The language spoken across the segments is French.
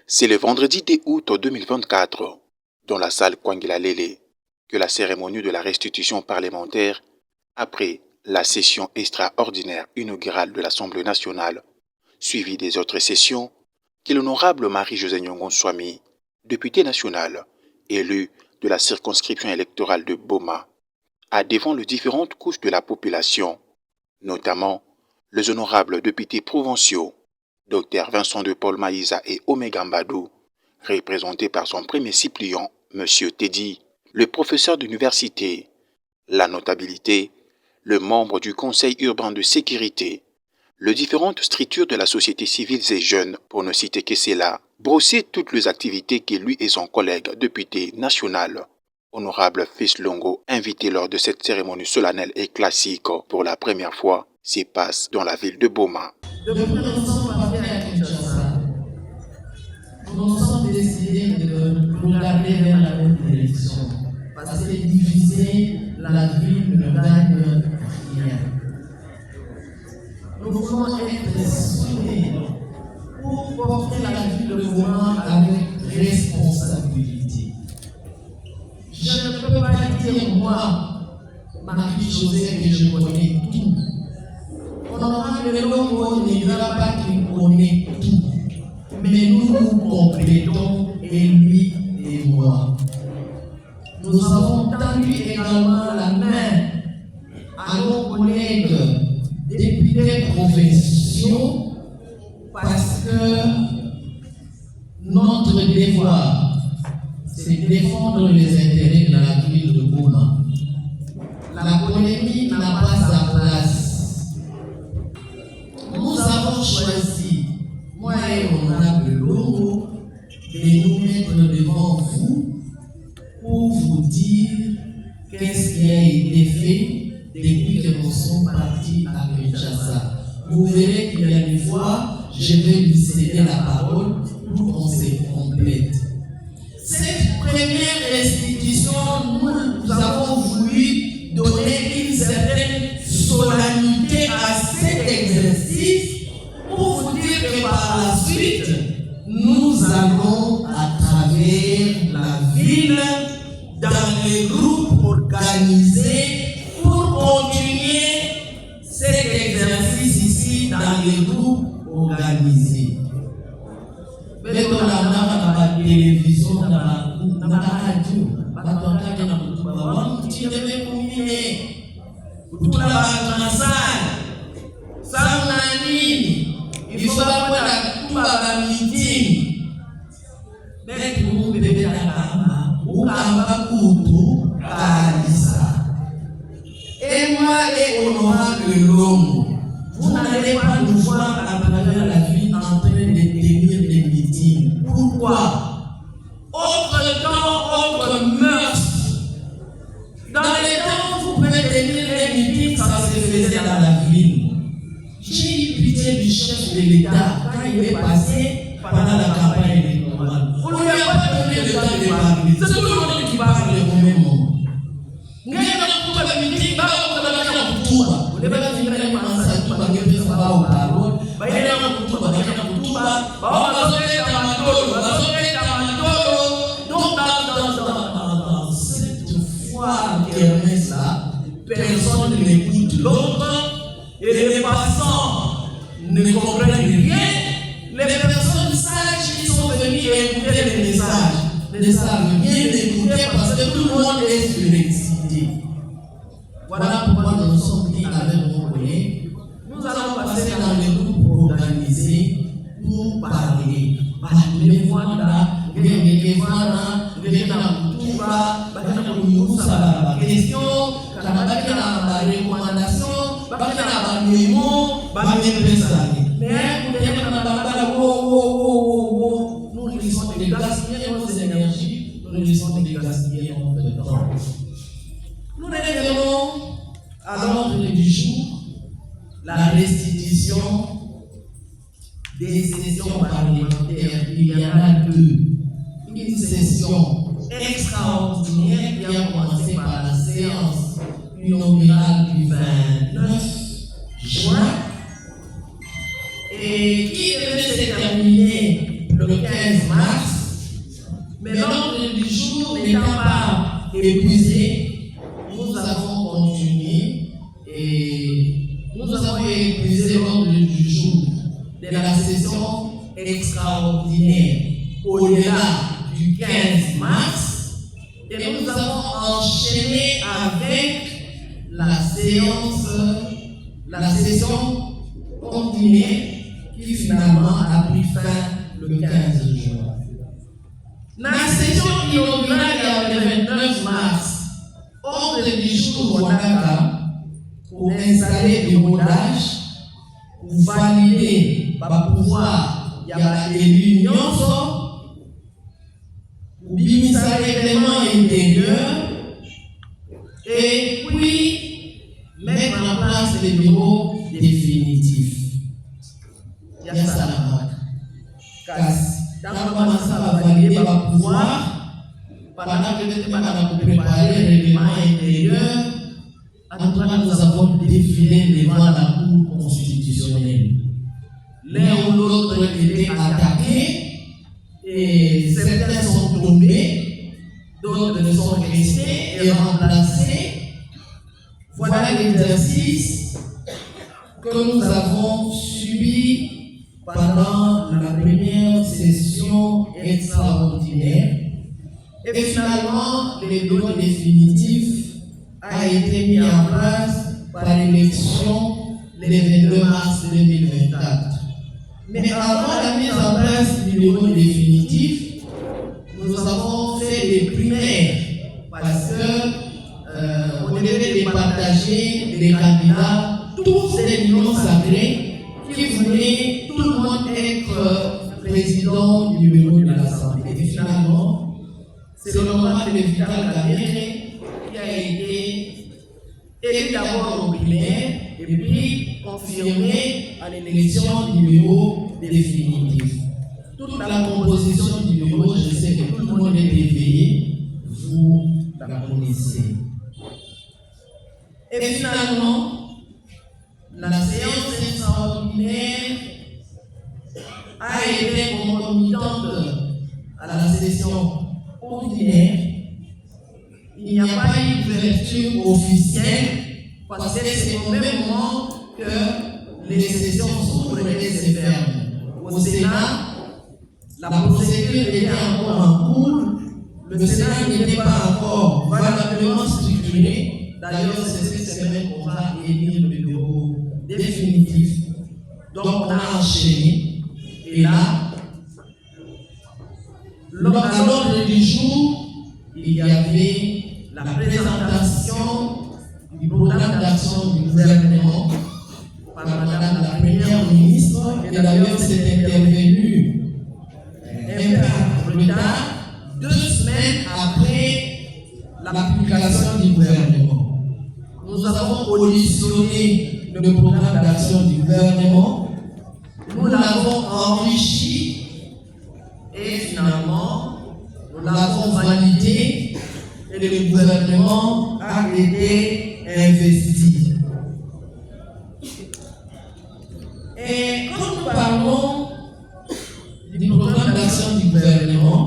C'est le vendredi 10 août 2024, dans la salle Kwangila Lele, que la cérémonie de la restitution parlementaire, après la session extraordinaire inaugurale de l'Assemblée nationale, suivie des autres sessions, que l'honorable Marie-Josée Nyongon Swami, députée nationale, élue de la circonscription électorale de Boma, a devant les différentes couches de la population, notamment les honorables députés provinciaux, Dr Vincent de Paul Maïza et Omega Mbadou, représentés par son premier suppléant, M. Teddy, le professeur d'université, la notabilité, le membre du Conseil urbain de sécurité, les différentes structures de la société civile et jeunes, pour ne citer que cela, brosser toutes les activités que lui et son collègue député national, honorable Fils Longo, invité lors de cette cérémonie solennelle et classique pour la première fois, se passe dans la ville de Boma. Nous sommes décidés de regarder vers la même direction, parce que diviser la ville ne gagne rien. Nous voulons être soudés pour porter la ville de Boma avec responsabilité. Je ne peux pas dire, moi, Marie-Josée, que je connais tout. Honorable Longo ne dira pas qu'il connaît tout. Mais nous nous complétons, et lui et moi. Nous avons tendu également la main à nos collègues députés provinciaux parce que notre devoir, c'est de défendre les intérêts de la ville de Boma. La polémique n'a pas sa place. Nous avons choisi, moi et honorable Longo, de nous mettre devant vous pour vous dire qu'est-ce qui a été fait depuis que nous sommes partis à Kinshasa. Vous verrez qu'il y a des fois, je vais lui céder la parole pour qu'on se complète. Cette première restitution, nous avons voulu donner une certaine solennité à cet exercice pour vous dire que par la suite, nous allons à travers la ville, dans les groupes organisés, pour continuer cet exercice ici dans les groupes organisés. Mais dans la télévision, dans la radio, il faut avoir tout à meeting. Mais tout le monde peut faire la ou kamba kutu kalisa. Et moi et honorable Longo, vous n'allez pas nous voir à travers la vie en train de tenir des meetings. Pourquoi? Autre temps, autre mœurs. Dans les temps où vous pouvez tenir les meetings, ça se faisait dans la ville. J'ai eu pitié du chef de l'État quand il est passé pendant la campagne électorale. On ne lui a pas donné le temps de parler. C'est tout le monde qui parle au même moment. Nous avons tout le meeting, nous avons tout. Vous devez dire que nous avons tout le parole. Nous avons tout donc dans cette foire kermesse-là, personne n'écoute l'autre. Et les passants ne comprennent rien. Les personnes sages qui sont venues écouter les messages ne savent bien écouter parce que tout le monde est surexcité. Voilà pourquoi nous sommes dit avec mon collègue, nous allons passer dans les groupes organisés pour parler. Les nous risquons de gaspiller nos énergies, nous risquons de gaspiller notre temps. Nous revenons à l'ordre du jour, la restitution des sessions parlementaires. Il y en a deux. Une session extraordinaire qui a commencé par la séance inaugurale du 29 juin et qui devait se terminer le 15 15 mars, mais l'ordre du jour n'étant pas épuisé, nous avons continué et nous avons épuisé l'ordre du jour de la session extraordinaire au-delà du 15 mars et nous avons enchaîné avec la session ordinaire qui finalement a pris fin le 15 juin. La session inaugurale le 29 mars, ordre du jour Wadaka, pour installer des rodages, pour valider, pour pouvoir, il y a l'union, pour bimisa l'élément intérieur, et puis mettre en place les bureaux définitifs. Il y a ça là-bas. Dans le ça va valider, va pouvoir, pendant que nous avons préparé le règlement intérieur, en tout cas, nous avons défilé devant la Cour constitutionnelle. L'un ou l'autre était attaqué, et certains sont tombés, d'autres sont restés et remplacés. Voilà l'exercice que nous avons subi pendant la première session extraordinaire. Et finalement, le bureau définitif a été mis en place par l'élection le 22 mars 2024. Mais avant la mise en place du bureau définitif, nous avons fait les primaires parce que on devait départager les candidats, tous les unions sacrées qui voulaient tout le monde être président du bureau de l'Assemblée. Et finalement, c'est l'honorable Vital Kamerhe qui a été élu d'abord au primaire et puis confirmé à l'élection du bureau définitif. Toute la composition du bureau, je sais que tout le monde est éveillé, vous la connaissez. Et finalement, la séance extraordinaire a été concomitante à la session ordinaire. Il n'y a pas eu d'ouverture officielle parce que c'est au même moment que les sessions s'ouvrent et se ferment. Au Sénat, la procédure était encore en cours. Le Sénat n'était pas encore valablement structuré. D'ailleurs, c'est cette semaine qu'on va élire le bureau définitif. Donc, on a enchaîné. Et là, à l'ordre du jour, il y avait la présentation du programme d'action du gouvernement par Madame la Première ministre. Et d'ailleurs, c'est intervenu un peu plus tard, 2 semaines après la publication du gouvernement. Nous avons auditionné le programme d'action du gouvernement, nous l'avons enrichi et finalement nous l'avons validé et le gouvernement a été investi. Et quand nous parlons du programme d'action du gouvernement,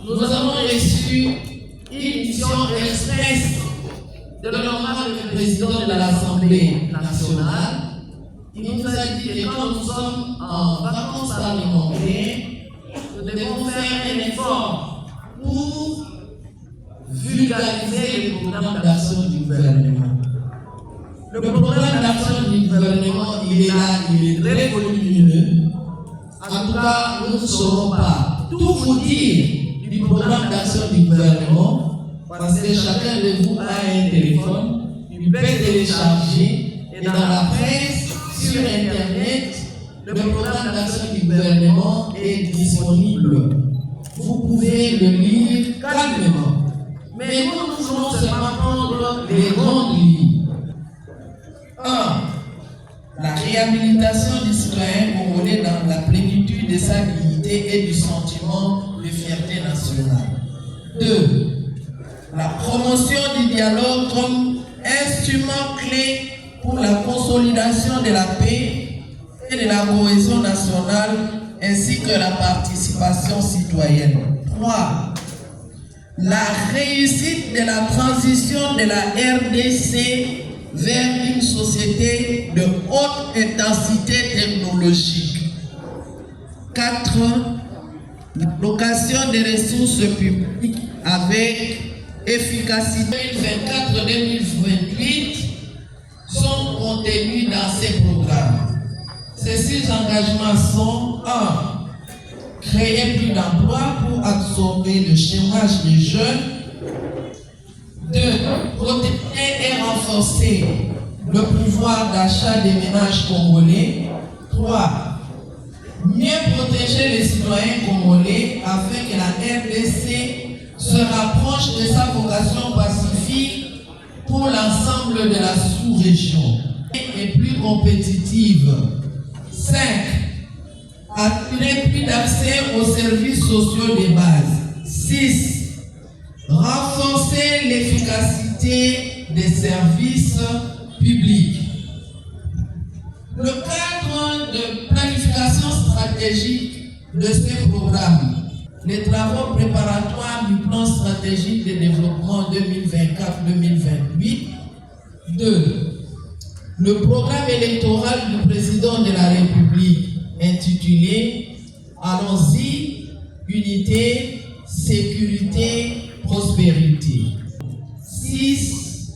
nous avons reçu une mission express de l'honorable président de l'Assemblée nationale. Il nous a dit que quand nous sommes en vacances parlementaires, nous devons faire un effort pour vulgariser le programme d'action du gouvernement. Le programme d'action du gouvernement, il est là, il est très volumineux. En tout cas, nous ne saurons pas tout vous dire du programme d'action du gouvernement parce que chacun de vous a un téléphone, il peut télécharger et dans la presse, sur Internet, le programme d'action du gouvernement est disponible. Vous pouvez le lire calmement. Mais nous voulons seulement prendre les grandes lignes. 1. La réhabilitation du citoyen congolais dans la plénitude de sa dignité et du sentiment de fierté nationale. 2. La promotion du dialogue comme instrument clé pour la consolidation de la paix et de la cohésion nationale ainsi que la participation citoyenne. 3. La réussite de la transition de la RDC vers une société de haute intensité technologique. 4. L'allocation des ressources publiques avec efficacité 2024-2028 sont contenus dans ces programmes. Ces 6 engagements sont 1. Créer plus d'emplois pour absorber le chômage des jeunes. 2. Protéger et renforcer le pouvoir d'achat des ménages congolais. 3. Mieux protéger les citoyens congolais afin que la RDC se rapproche de sa vocation pacifique pour l'ensemble de la sous-région et plus compétitive. 5. Assurer plus d'accès aux services sociaux de base. 6. Renforcer l'efficacité des services publics. Le cadre de planification stratégique de ces programmes, les travaux préparatoires du plan stratégique de développement 2024-2028. 2. Le programme électoral du président de la République intitulé « Allons-y, unité, sécurité, prospérité ». 6.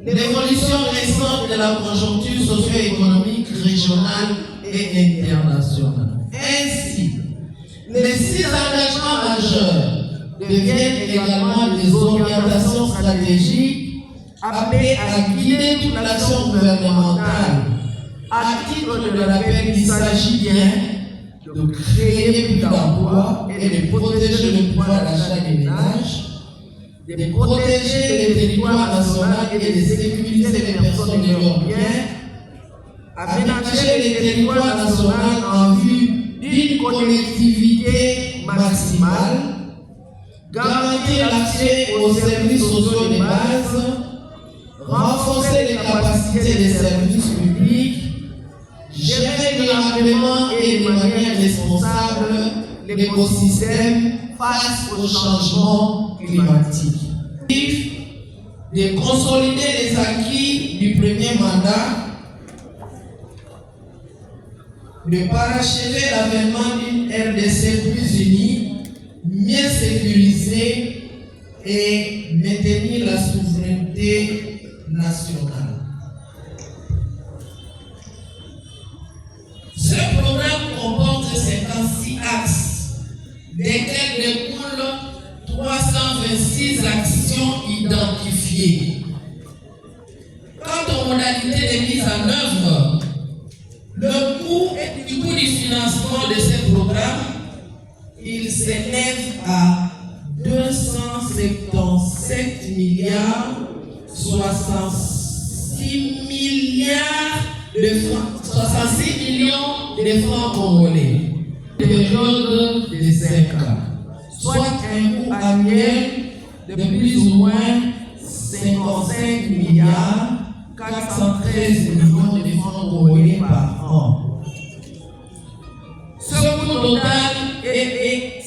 L'évolution récente de la conjoncture socio-économique régionale et internationale. Ainsi, les 6 engagements majeurs deviennent également des orientations stratégiques appelées à guider toute l'action gouvernementale. À titre de rappel, il s'agit bien de créer plus d'emplois et de protéger le pouvoir d'achat des ménages, de protéger les territoires nationaux et de sécuriser les personnes et leurs biens, aménager les territoires nationaux en vue d'une connectivité maximale, garantir l'accès aux services sociaux de base, renforcer les capacités des services publics, gérer durablement et de manière responsable l'écosystème face au changement climatique. De consolider les acquis du premier mandat, de parachever l'avènement d'une RDC plus unie, mieux sécurisée et maintenir la souveraineté nationale. Ce programme comporte 56 axes, desquels découlent 326 actions identifiées. Quant aux modalités de mise en œuvre, le coût du financement de ce programme, il s'élève à 277 milliards 66 milliards de francs, 66 millions de francs congolais, période de 5 ans, soit un coût annuel de plus ou moins 55 milliards 413 millions de francs congolais par an. Ce coût total est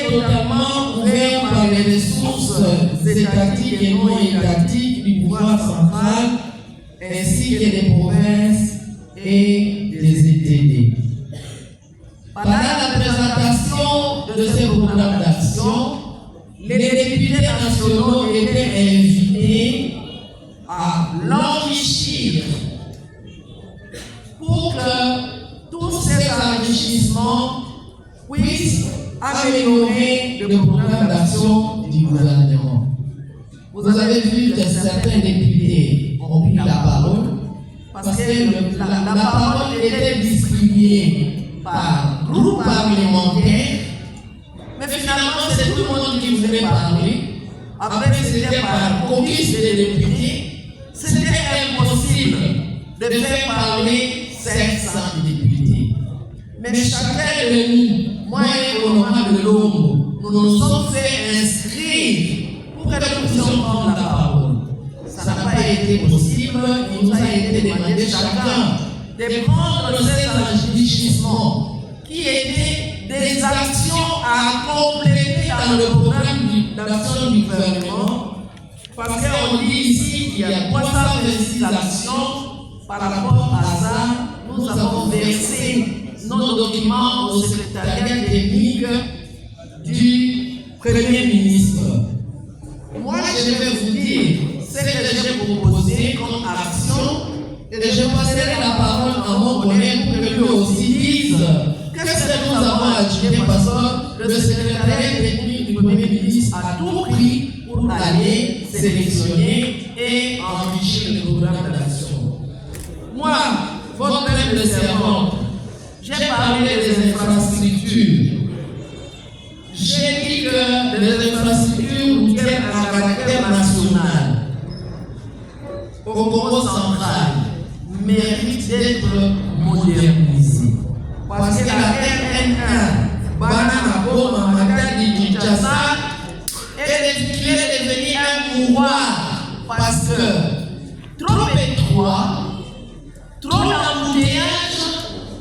totalement couvert par les ressources étatiques et non étatiques du pouvoir central ainsi que des provinces et des ETD. Pendant la présentation de ce programme d'action, les députés nationaux étaient invités à l'enrichir pour que tous ces enrichissements puissent améliorer le programme d'action du gouvernement. Vous avez vu que certains députés ont pris la parole parce que la parole était distribuée par groupe parlementaire, mais finalement c'est tout le monde qui voulait parler. Après c'était par caucus des députés. C'était impossible de faire parler 500 députés. Mais chacun de nous, moi et au moment de l'homme, nous nous sommes fait inscrire pour que nous puissions prendre la parole. Ça n'a pas été possible, il nous a été demandé chacun de prendre ces enrichissements qui étaient des actions à compléter dans le programme d'action du gouvernement. Parce qu'on dit ici qu'il y a 326 actions. Par rapport à ça, nous avons versé nos documents au secrétariat technique du Premier ministre. Moi, je vais vous dire ce que j'ai proposé comme action et je passerai la parole à mon collègue pour que lui aussi dise qu'est-ce que nous avons agité parce que le secrétariat technique du Premier ministre a tout pris pour aller sélectionner et enrichir le programme d'action. Moi, votre maître de servante, j'ai parlé des infrastructures. J'ai dit que les infrastructures routières à caractère national au Congo central méritent d'être modernisées. Parce que la RN1, Banana Boma, Matadi, Kinshasa, est devenue un mouroir parce que trop étroit, trop d'embouteillages,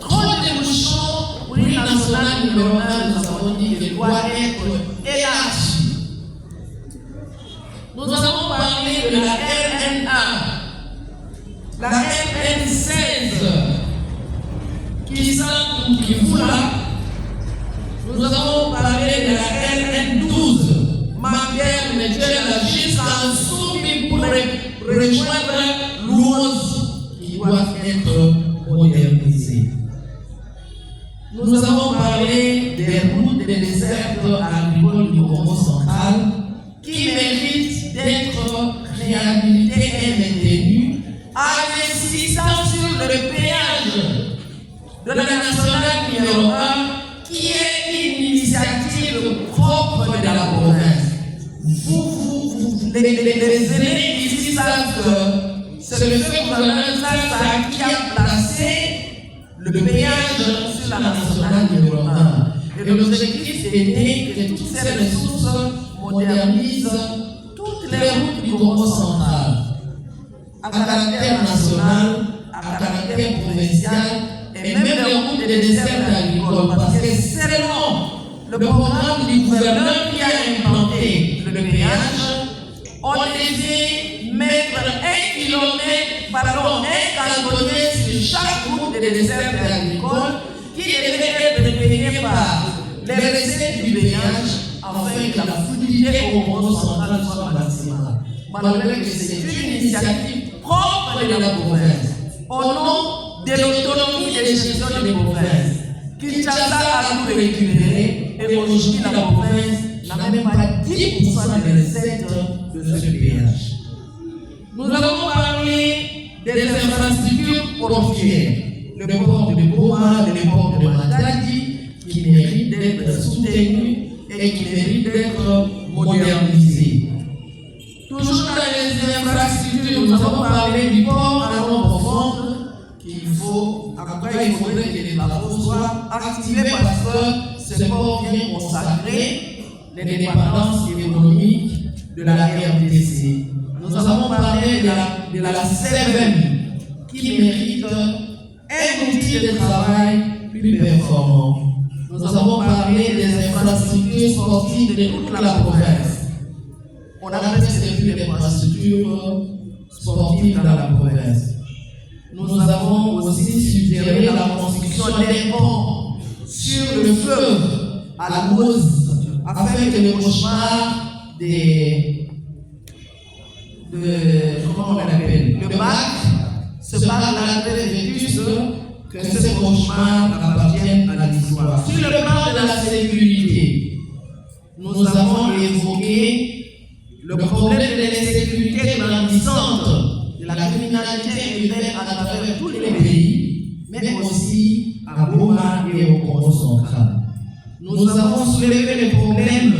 trop de bouchons pour une nationale numéro 1, nous avons dit qu'elle doit être élargie. Nous avons parlé de la RN1, la RN16, qui fout là. Nous avons parlé de la RN12, Manguerre, Nigeria, jusqu'en Soubi pour rejoindre l'Ouose, qui doit être modernisée. Nous avons parlé des routes des dessertes agricoles du Congo central qui méritent d'être réhabilitées et maintenues en insistant sur le péage de la nationale numéro 1 qui est une initiative propre de la province. Les aînés ici savent que c'est le fait gouvernement qui a placé le péage sur la nationale numéro 1. Et l'objectif était que toutes ces ressources modernisent toutes les routes du Congo central, à caractère national, à caractère provincial, et même les routes des desserts agricoles, parce que c'est le programme du gouvernement qui a implanté le péage. On devait mettre un cantonnier sur chaque route des desserts agricoles qui devait être payé par les recettes du péage afin que la fluidité au Congo central soit maximale. Malgré que c'est une initiative propre de la province, au nom de l'autonomie de gestion des provinces, Kinshasa a tout récupéré et aujourd'hui la province n'a même pas 10% des recettes de ce péage. Nous avons parlé des infrastructures portuaires, le port de Boma, le port de Matadi, qui méritent d'être soutenus et qui méritent d'être modernisés. Toujours dans les infrastructures, nous avons parlé du port à l'eau profonde, qu'il faut, après il faudrait que les travaux soient activés parce que ce port vient consacrer les dépendances économiques de la RDC. Nous avons parlé de la CVM qui mérite un outil de travail plus performant. Nous avons parlé des infrastructures sportives de toute la province. On a presque plus d'infrastructures sportives dans la province. Nous avons aussi suggéré la construction d'un pont sur le fleuve à la Mose afin que le cauchemar le bac, ce bac-là très vétuste, que ce cauchemar appartienne à l'histoire. Sur le plan de la sécurité, nous avons évoqué le problème de l'insécurité grandissante, de la criminalité urbaine à travers tous les pays, mais aussi à Goma et au Congo central. Nous avons soulevé le problème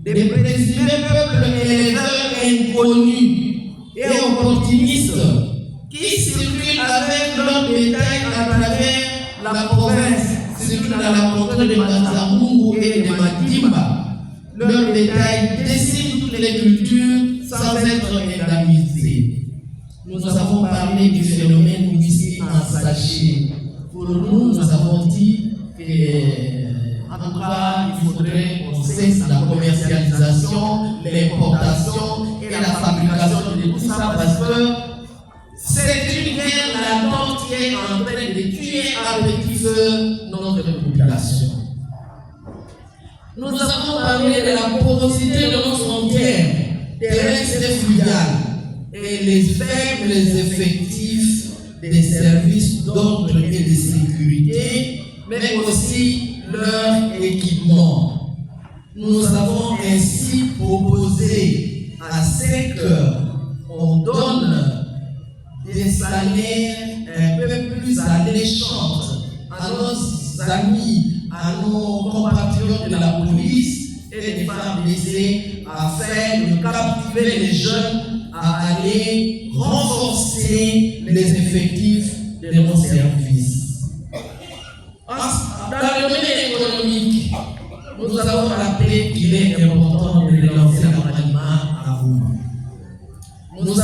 des présumés peuples éleveurs inconnus et opportunistes qui circulent avec leur bétail à travers la province, circulent à la frontière de Mazambungu et de Matimba. Leur bétail décime toutes les cultures sans être indemnisé. Nous avons parlé du phénomène whisky en sachet. Pour nous, nous avons dit que cesse la commercialisation, l'importation et la fabrication de tout ça parce que c'est une guerre latente qui est en train de tuer à petit feu notre population. Nous avons parlé de la porosité de nos frontières, terrestres et fluviales, et les faibles effectifs des services d'ordre et de sécurité, mais aussi leur équipement. Nous avons ainsi proposé à ce qu'on donne des salaires un peu plus alléchants à nos amis, à nos compatriotes de la police et des femmes blessées afin de captiver les jeunes à aller renforcer les effectifs de nos services. Dans le domaine économique, nous avons rappelé qu'il est important de lancer l'animal à vous. Nous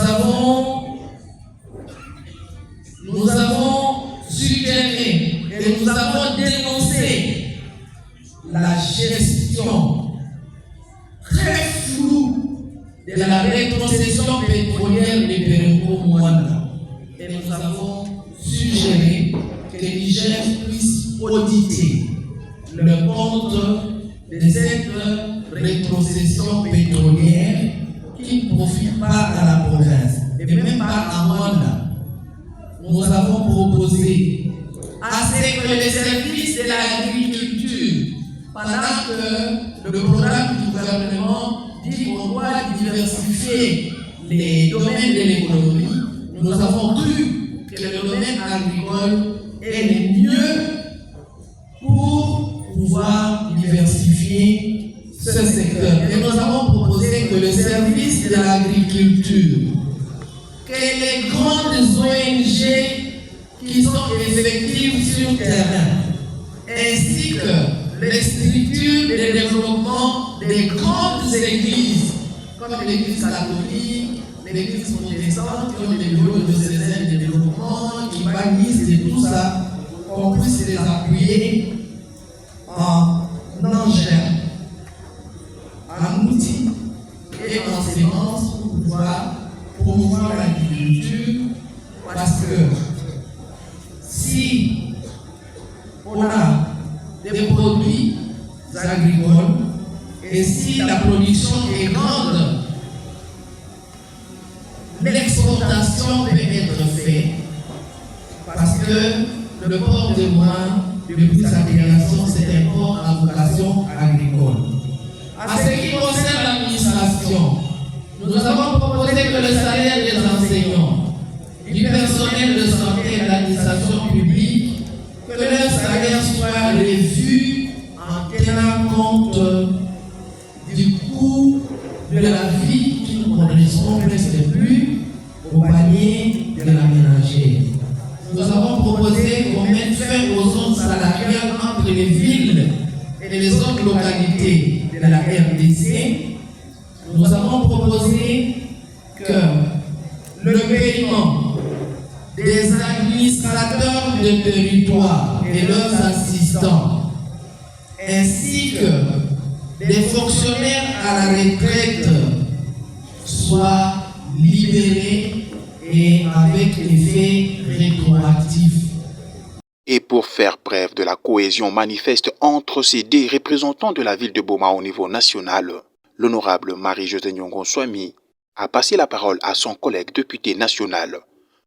avons suggéré et nous avons dénoncé la gestion très floue de la rétrocession pétrolière de Béréko-Mwanda. Et nous avons suggéré que Niger puisse auditer le compte de cette rétrocession pétrolière qui ne profite pas à la province et même pas à Mwanda. Nous avons proposé à ce que les services de l'agriculture, pendant que le programme du gouvernement dit qu'on doit diversifier les domaines de l'économie, nous avons cru que le domaine agricole est le mieux pour pouvoir diversifier ce secteur. Et nous avons proposé que le service de l'agriculture, que les grandes ONG qui sont effectives sur terrain, ainsi que les structures de développement des grandes églises, comme l'église catholique, l'église protestante, qui ont des bureaux de de développement, qui bannissent et tout ça, qu'on puisse les appuyer en engins, en outils et en sémences pour pouvoir promouvoir l'agriculture, parce que si on a des produits agricoles et si la production est grande, l'exportation peut être faite parce que le port de Moine, depuis sa création, c'est un port à vocation agricole. À ce qui concerne l'administration, nous avons proposé que le salaire des enseignants, du personnel de santé et de l'administration publique, que leur salaire soit revu en tenant compte du coût de la vie qui ne correspond presque plus au panier de la ménagère. Nous avons proposé qu'on mette fin aux zones salariales entre les villes et les autres localités de la RDC. Nous avons proposé que le paiement des administrateurs de territoire et leurs assistants, ainsi que des fonctionnaires à la retraite, soient libérés et avec effet rétroactif. Et pour faire preuve de la cohésion manifeste entre ces deux représentants de la ville de Boma au niveau national, l'honorable Marie-Josée Nyongo-Swami a passé la parole à son collègue député national,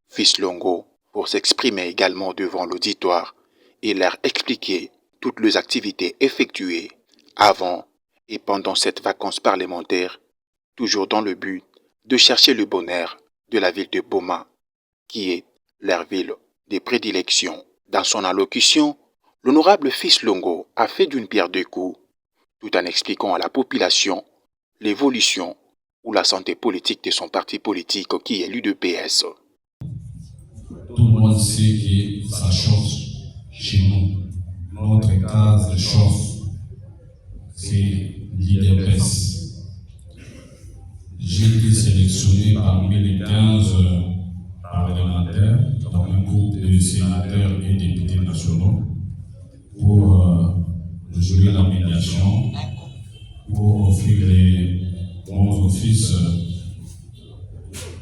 Fils Longo, pour s'exprimer également devant l'auditoire et leur expliquer toutes les activités effectuées avant et pendant cette vacance parlementaire, toujours dans le but de chercher le bonheur de la ville de Boma, qui est leur ville de prédilection. Dans son allocution, l'honorable Fils Longo a fait d'une pierre deux coups, tout en expliquant à la population l'évolution ou la santé politique de son parti politique qui est l'UDPS. Tout le monde sait que ça chauffe chez nous. Notre case de chauffe, c'est l'UDPS. J'ai été sélectionné parmi les 15 parlementaires dans un groupe de sénateurs et députés nationaux pour jouer la médiation pour offrir les bons offices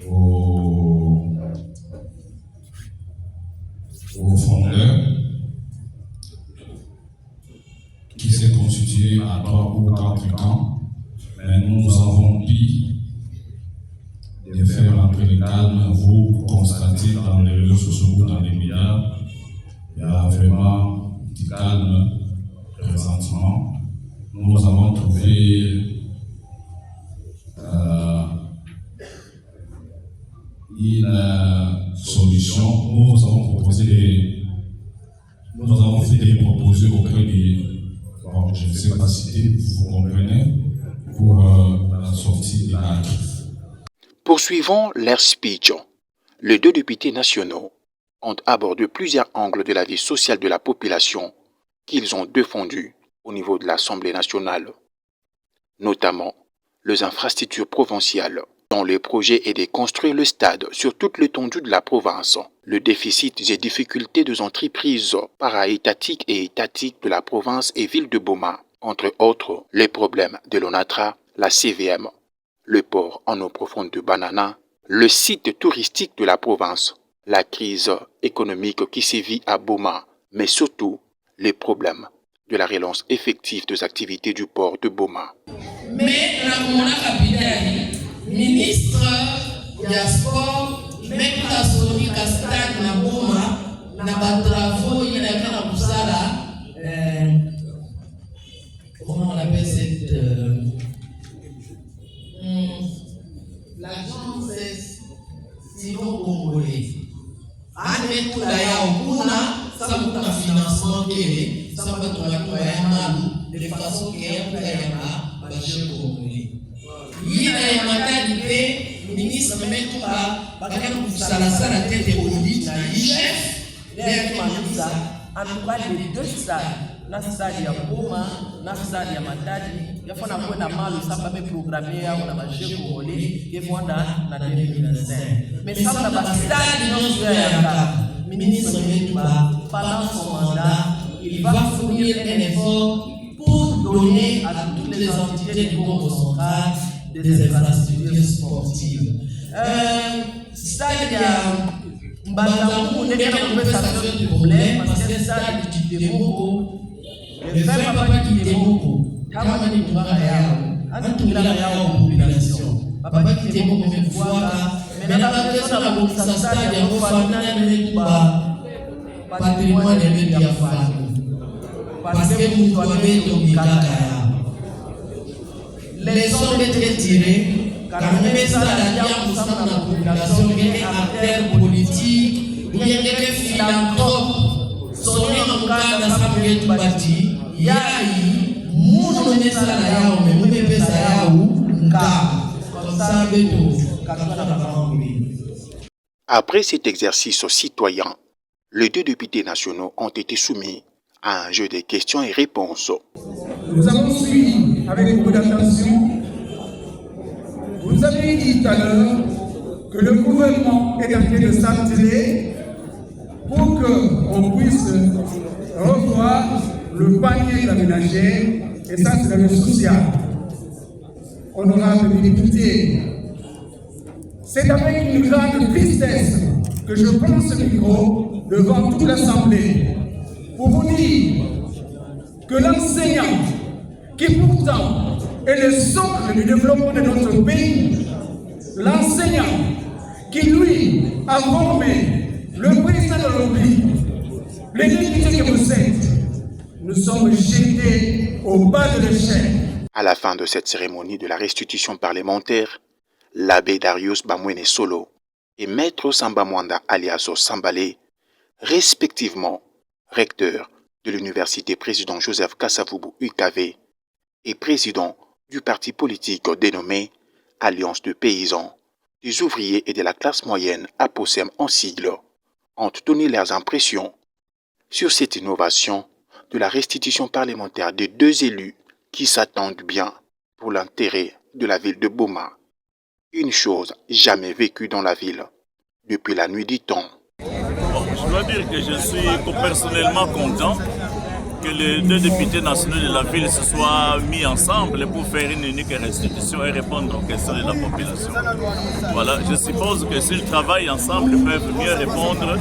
aux fondeurs qui s'est constitué à 3 ou 4 camps, mais nous avons pu de faire entrer le calme. Vous constatez dans les réseaux sociaux ou dans les médias, il y a vraiment du calme présentement. Nous avons trouvé une solution. Nous avons fait des propositions auprès des, bon, je ne sais pas si vous comprenez, pour la sortie de la crise. Poursuivant leur speech, les 2 députés nationaux ont abordé plusieurs angles de la vie sociale de la population qu'ils ont défendus au niveau de l'Assemblée nationale, notamment les infrastructures provinciales, dont le projet est de construire le stade sur toute l'étendue de la province, le déficit et difficultés des entreprises para-étatiques et étatiques de la province et ville de Boma, entre autres les problèmes de l'ONATRA, la CVM, le port en eau profonde de Banana, le site touristique de la province, la crise économique qui sévit à Boma, mais surtout les problèmes de la relance effective des activités du port de Boma. Mais la ministre du sport, même la Sony Castag na Boma, na travaux, il y a un comment on appelle cette l'agence Simon Congolais. Avec la Yaouna, ça me un financement qui est, ça va être un de façon qui est un peu à Bachir Congolais. Il y a un matériel, le ministre met tout par exemple, ça la tête de audit, il chef, en tout cas les 2 stades, na stade ya Boma, na stade ya Matadi, il faut avoir na mal ça pas programmé on a marché congolais qui vont na 2025. Mais ça na ba stade non sur le ministre Metuba pendant son mandat, il va fournir un effort pour donner à toutes les entités du Congo central des infrastructures sportives. Stade ya Mbazamou n'est qu'un conversation du problème parce que ça est du démoko. Le fait papa qui démoko, comment on est à Yao, en tout cas la population. Papa qui démoko même fois, mais dans la personne à la ça stade il y a un fan patrimoine de médias parce que vous avez tout les sons étaient tirés. Car même ça, la population qui est acteur politique, ou bien qui est philanthrope, sonné en cas d'assemblée de bâti, il y a eu, moun ne ça la yao, mais moun ne ça yao, comme ça, Après cet exercice citoyen, les 2 députés nationaux ont été soumis à un jeu de questions et réponses. Nous avons suivi avec beaucoup d'attention. Vous avez dit tout à l'heure que le gouvernement est en train de s'atteler pour qu'on puisse revoir le panier de la ménagère, et ça c'est le social. Honorable député, c'est avec une grande tristesse que je prends ce micro devant toute l'Assemblée pour vous dire que l'enseignant, qui pourtant est le socle du développement de notre pays, l'enseignant qui lui a formé le président de l'Oubli, les députés que vous êtes, nous sommes jetés au bas de l'échelle. À la fin de cette cérémonie de la restitution parlementaire, l'abbé Darius Bamwene Solo et maître Samba Mwanda alias Sambale, respectivement recteur de l'université président Joseph Kasavubu UKV et président du parti politique dénommé Alliance de paysans, des ouvriers et de la classe moyenne APOSEM en sigle, ont donné leurs impressions sur cette innovation de la restitution parlementaire des 2 élus qui s'attendent bien pour l'intérêt de la ville de Boma. Une chose jamais vécue dans la ville depuis la nuit du temps. Bon, je dois dire que je suis personnellement content que les deux députés nationaux de la ville se soient mis ensemble pour faire une unique restitution et répondre aux questions de la population. Voilà, je suppose que s'ils travaillent ensemble, ils peuvent mieux répondre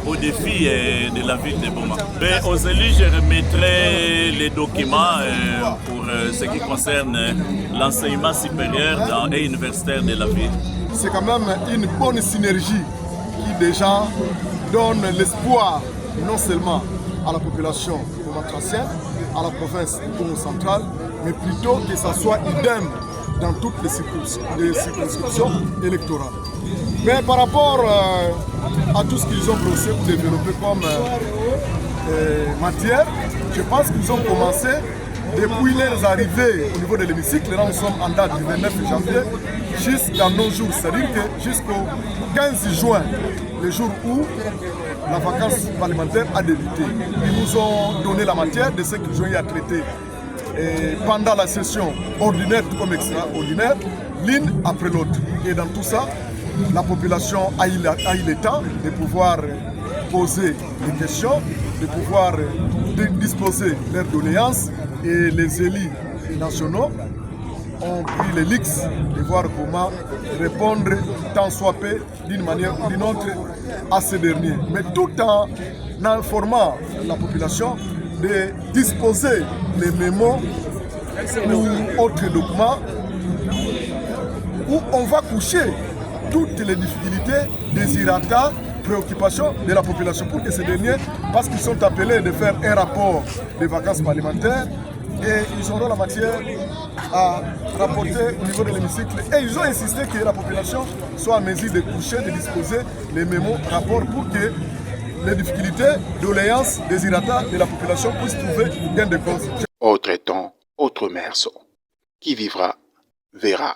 aux défis de la ville de Boma. Mais aux élus, je remettrai les documents pour ce qui concerne l'enseignement supérieur et universitaire de la ville. C'est quand même une bonne synergie qui déjà donne l'espoir non seulement à la population bomatracienne, à la province du Congo central, mais plutôt que ça soit idem dans toutes les circonscriptions électorales. Mais par rapport à tout ce qu'ils ont brossé ou développé comme matière, je pense qu'ils ont commencé depuis leurs arrivées au niveau de l'hémicycle. Là, nous sommes en date du 29 janvier jusqu'à nos jours, c'est-à-dire que jusqu'au 15 juin, le jour où la vacance parlementaire a débuté. Ils nous ont donné la matière de ce qu'ils ont eu à traiter pendant la session ordinaire comme extraordinaire, l'une après l'autre. Et dans tout ça, la population a eu le temps de pouvoir poser des questions, de pouvoir disposer leurs doléances, et les élus nationaux ont pris les lix de voir comment répondre tant soit peu d'une manière ou d'une autre à ces derniers. Mais tout en informant la population de disposer les mémos ou autres documents où on va coucher toutes les difficultés, désirata, préoccupations de la population pour que ces derniers, parce qu'ils sont appelés de faire un rapport des vacances parlementaires, et ils auront la matière à rapporter au niveau de l'hémicycle. Et ils ont insisté que la population soit en mesure de coucher, de disposer les mémos, rapports pour que les difficultés, doléances, désirata de la population puissent trouver gain de cause. Autre temps, autre mers. Qui vivra, verra.